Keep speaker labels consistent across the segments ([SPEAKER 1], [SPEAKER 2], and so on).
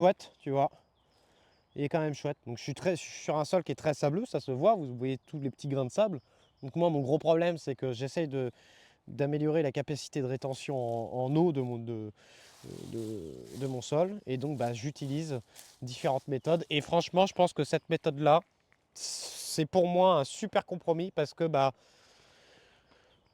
[SPEAKER 1] chouette, tu vois. Il est quand même chouette. Donc je suis sur un sol qui est très sableux, ça se voit, vous voyez tous les petits grains de sable. Donc moi, mon gros problème, c'est que j'essaye d'améliorer la capacité de rétention en eau de mon sol. Et donc, bah, j'utilise différentes méthodes. Et franchement, je pense que cette méthode-là, c'est pour moi un super compromis parce que bah,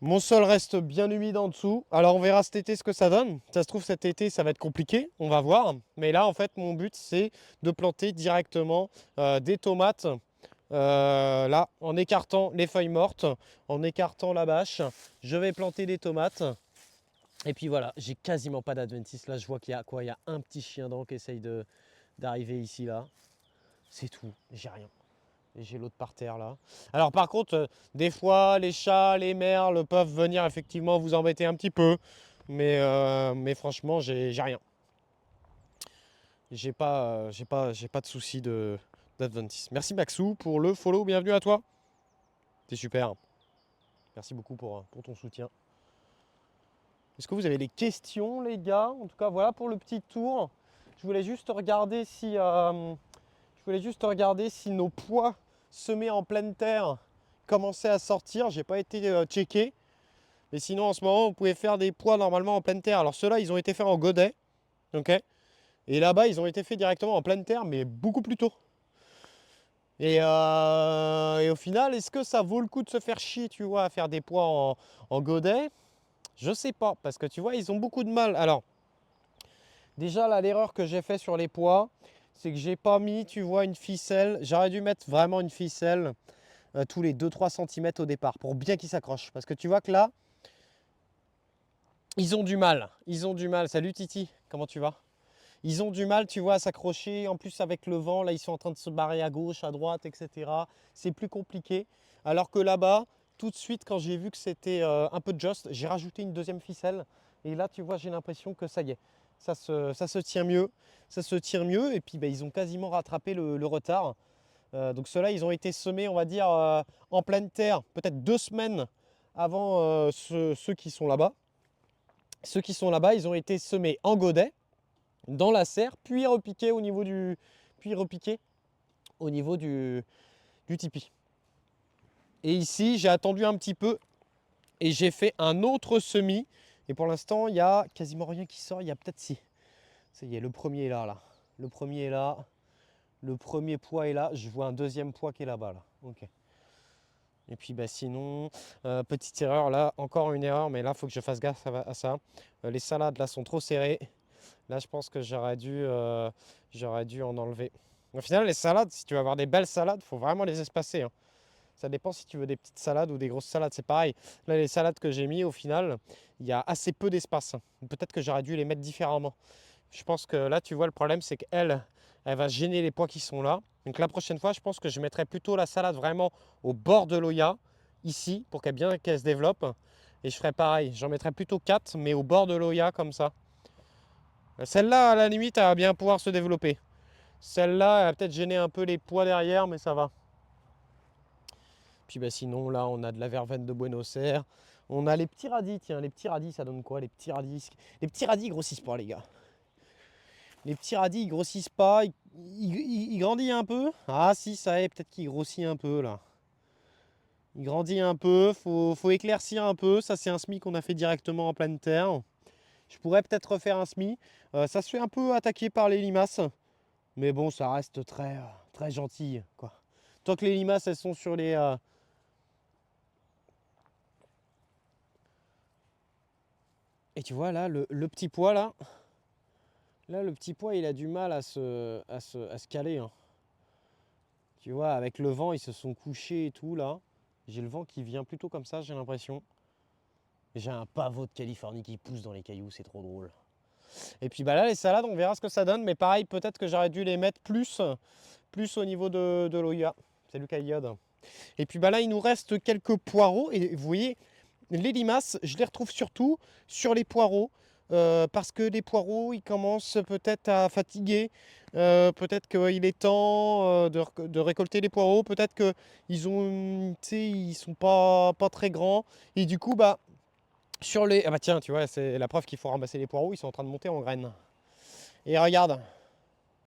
[SPEAKER 1] mon sol reste bien humide en dessous. Alors, on verra cet été ce que ça donne. Ça se trouve, cet été, ça va être compliqué. On va voir. Mais là, en fait, mon but, c'est de planter directement des tomates. Là, en écartant les feuilles mortes, en écartant la bâche, je vais planter des tomates. Et puis voilà, j'ai quasiment pas d'adventice. Là, je vois qu'il y a quoi? Il y a un petit chien dent qui essaye d'arriver ici, là. C'est tout, j'ai rien. Et j'ai l'autre par terre, là. Alors par contre, des fois, les chats, les merles peuvent venir effectivement vous embêter un petit peu. Mais franchement, j'ai rien. J'ai pas de soucis d'adventice. Merci Maxou pour le follow, bienvenue à toi. T'es super. Merci beaucoup pour ton soutien. Est-ce que vous avez des questions, les gars? En tout cas, voilà pour le petit tour. Je voulais juste regarder si nos pois semés en pleine terre commençaient à sortir. J'ai pas été checké. Mais sinon, en ce moment, vous pouvez faire des pois normalement en pleine terre. Alors ceux-là, ils ont été faits en godet. Ok. Et là-bas, ils ont été faits directement en pleine terre, mais beaucoup plus tôt. Et au final, est-ce que ça vaut le coup de se faire chier, tu vois, à faire des pois en godet? Je sais pas, parce que tu vois, ils ont beaucoup de mal. Alors, déjà, là, l'erreur que j'ai fait sur les pois, c'est que j'ai pas mis, tu vois, une ficelle. J'aurais dû mettre vraiment une ficelle tous les 2-3 cm au départ pour bien qu'ils s'accrochent. Parce que tu vois que là, ils ont du mal. Ils ont du mal. Salut Titi, comment tu vas? Ils ont du mal, tu vois, à s'accrocher. En plus, avec le vent, là, ils sont en train de se barrer à gauche, à droite, etc. C'est plus compliqué. Alors que là-bas, tout de suite, quand j'ai vu que c'était un peu just, j'ai rajouté une deuxième ficelle. Et là, tu vois, j'ai l'impression que ça y est, ça se tient mieux. Ça se tire mieux. Et puis, bah, ils ont quasiment rattrapé le retard. Donc ceux-là, ils ont été semés, on va dire, en pleine terre, peut-être 2 semaines avant ceux qui sont là-bas. Ceux qui sont là-bas, ils ont été semés en godet dans la serre, puis repiqué au niveau du tipi. Et ici, j'ai attendu un petit peu et j'ai fait un autre semis. Et pour l'instant, il n'y a quasiment rien qui sort. Il y a peut-être si. Ça y est, le premier est là. Le premier est là. Le premier pois est là. Je vois un deuxième pois qui est là-bas. Là. Ok. Et puis bah, sinon, petite erreur là, encore une erreur, mais là, il faut que je fasse gaffe à ça. Les salades là sont trop serrées. Là, je pense que j'aurais dû en enlever. Au final, les salades, si tu veux avoir des belles salades, il faut vraiment les espacer. Hein. Ça dépend si tu veux des petites salades ou des grosses salades, c'est pareil. Là, les salades que j'ai mis, au final, il y a assez peu d'espace. Peut-être que j'aurais dû les mettre différemment. Je pense que là, tu vois, le problème, c'est qu'elle, elle va gêner les pois qui sont là. Donc la prochaine fois, je pense que je mettrai plutôt la salade vraiment au bord de l'Oya, ici, pour qu'elle se développe. Et je ferai pareil. J'en mettrai plutôt 4, mais au bord de l'Oya, comme ça. Celle-là, à la limite, elle va bien pouvoir se développer. Celle-là, elle va peut-être gêner un peu les pois derrière, mais ça va. Puis bah, sinon, là, on a de la verveine de Buenos Aires. On a les petits radis. Tiens, les petits radis, ça donne quoi? Les petits radis, ils grossissent pas, les gars. Les petits radis, ils grossissent pas. Il grandit un peu. Ah si, ça y est, peut-être qu'il grossit un peu, là. Il grandit un peu. Faut éclaircir un peu. Ça, c'est un semis qu'on a fait directement en pleine terre. Je pourrais peut-être refaire un semis. Ça se fait un peu attaquer par les limaces. Mais bon, ça reste très gentil, quoi. Tant que les limaces, elles sont sur les... Et tu vois, là, le petit pois, là... Là, le petit pois, il a du mal à se caler. Hein. Tu vois, avec le vent, ils se sont couchés et tout, là. J'ai le vent qui vient plutôt comme ça, j'ai l'impression. J'ai un pavot de Californie qui pousse dans les cailloux, c'est trop drôle. Et puis bah là, les salades, on verra ce que ça donne. Mais pareil, peut-être que j'aurais dû les mettre plus au niveau de l'Oya. Salut Kayod. Et puis bah là, il nous reste quelques poireaux. Et vous voyez, les limaces, je les retrouve surtout sur les poireaux. Parce que les poireaux, ils commencent peut-être à fatiguer. Peut-être qu'il est temps de récolter les poireaux. Peut-être qu'ils ont, tu sais, ils sont pas très grands. Et du coup, bah, sur les... Ah bah tiens, tu vois, c'est la preuve qu'il faut ramasser les poireaux. Ils sont en train de monter en graines. Et regarde,